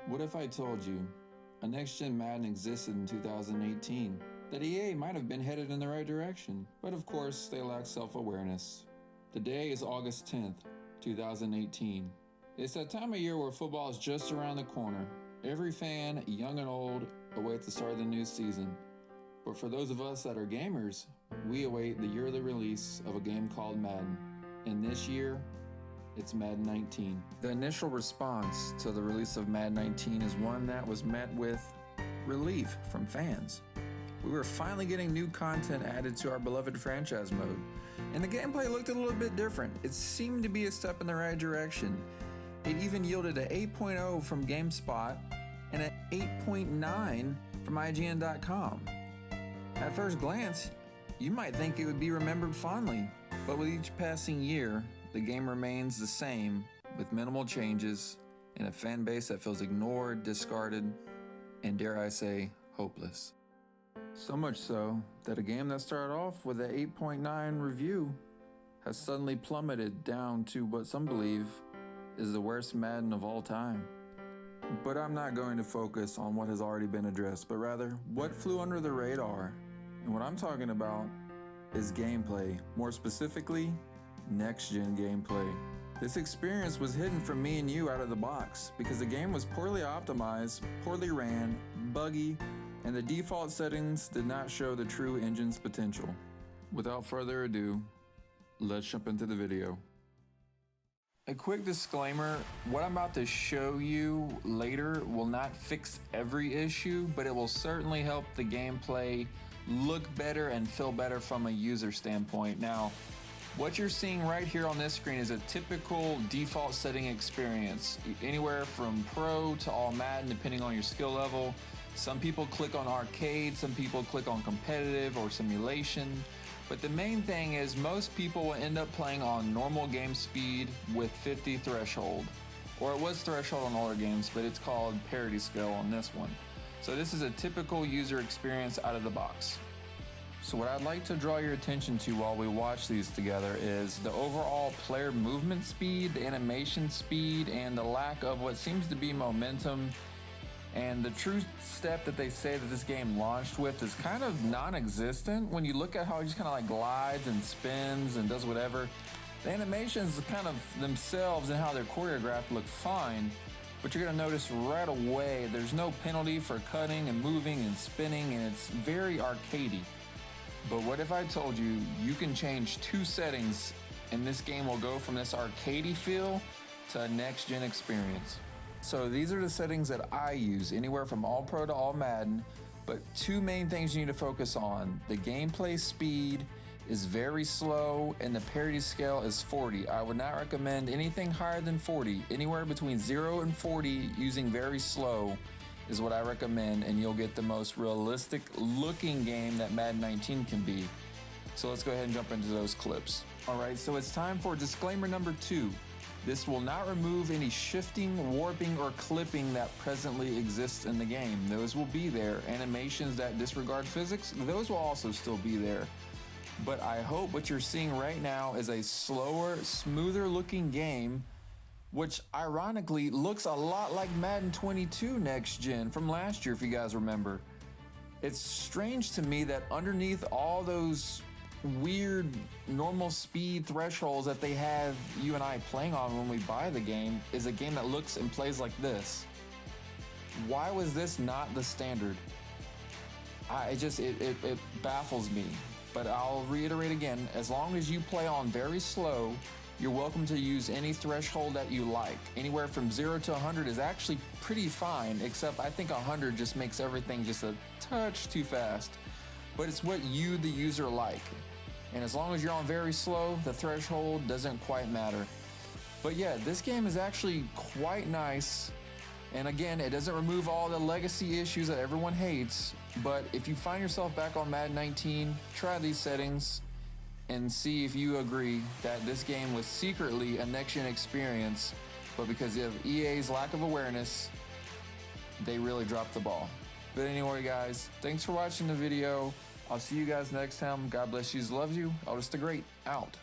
What if I told you a next-gen Madden existed in 2018, that EA might have been headed in the right direction, but of course they lack self-awareness. Today is August 10th, 2018. It's that time of year where football is just around the corner. Every fan, young and old, awaits the start of the new season. But for those of us that are gamers, we await the yearly release of a game called Madden. And this year, it's Madden 19. The initial response to the release of Madden 19 is one that was met with relief from fans. We were finally getting new content added to our beloved franchise mode, and the gameplay looked a little bit different. It seemed to be a step in the right direction. It even yielded an 8.0 from GameSpot and an 8.9 from IGN.com. At first glance, you might think it would be remembered fondly, but with each passing year, the game remains the same, with minimal changes and a fan base that feels ignored, discarded, and dare I say, hopeless. So much so that a game that started off with an 8.9 review has suddenly plummeted down to what some believe is the worst Madden of all time. But I'm not going to focus on what has already been addressed, but rather what flew under the radar. And what I'm talking about is gameplay, more specifically, next-gen gameplay. This experience was hidden from me and you out of the box because the game was poorly optimized, poorly ran, buggy, and the default settings did not show the true engine's potential. Without further ado, let's jump into the video. A quick disclaimer, what I'm about to show you later will not fix every issue, but it will certainly help the gameplay look better and feel better from a user standpoint. Now, what you're seeing right here on this screen is a typical default setting experience, anywhere from Pro to all Madden, depending on your skill level. Some people click on arcade, some people click on competitive or simulation. But the main thing is most people will end up playing on normal game speed with 50 threshold. Or it was threshold on older games, but it's called parity scale on this one. So this is a typical user experience out of the box. So what I'd like to draw your attention to while we watch these together is the overall player movement speed, the animation speed, and the lack of what seems to be momentum. And the true step that they say that this game launched with is kind of non-existent. When you look at how it just kind of like glides and spins and does whatever, the animations kind of themselves and how they're choreographed look fine, but you're gonna notice right away there's no penalty for cutting and moving and spinning, and it's very arcadey. But what if I told you you can change two settings and this game will go from this arcadey feel to a next-gen experience? So these are the settings that I use, anywhere from All Pro to All Madden, but two main things you need to focus on. The gameplay speed is very slow and the parity scale is 40. I would not recommend anything higher than 40. Anywhere between 0 and 40 using very slow is what I recommend, and you'll get the most realistic looking game that Madden 19 can be. So let's go ahead and jump into those clips. All right, so it's time for disclaimer number 2. This will not remove any shifting, warping, or clipping that presently exists in the game. Those will be there. Animations that disregard physics, those will also still be there. But I hope what you're seeing right now is a slower, smoother looking game, which ironically looks a lot like Madden 22 Next Gen from last year, if you guys remember. It's strange to me that underneath all those weird normal speed thresholds that they have you and I playing on when we buy the game is a game that looks and plays like this. Why was this not the standard? It baffles me. But I'll reiterate again, as long as you play on very slow, you're welcome to use any threshold that you like. Anywhere from 0 to 100 is actually pretty fine, except I think 100 just makes everything just a touch too fast. But it's what you, the user, like. And as long as you're on very slow, the threshold doesn't quite matter. But yeah, this game is actually quite nice. And again, it doesn't remove all the legacy issues that everyone hates. But if you find yourself back on Madden 19, try these settings and see if you agree that this game was secretly a next-gen experience, but because of EA's lack of awareness, they really dropped the ball. But anyway, guys, thanks for watching the video. I'll see you guys next time. God bless you. Loves you. Elvis the Great, out.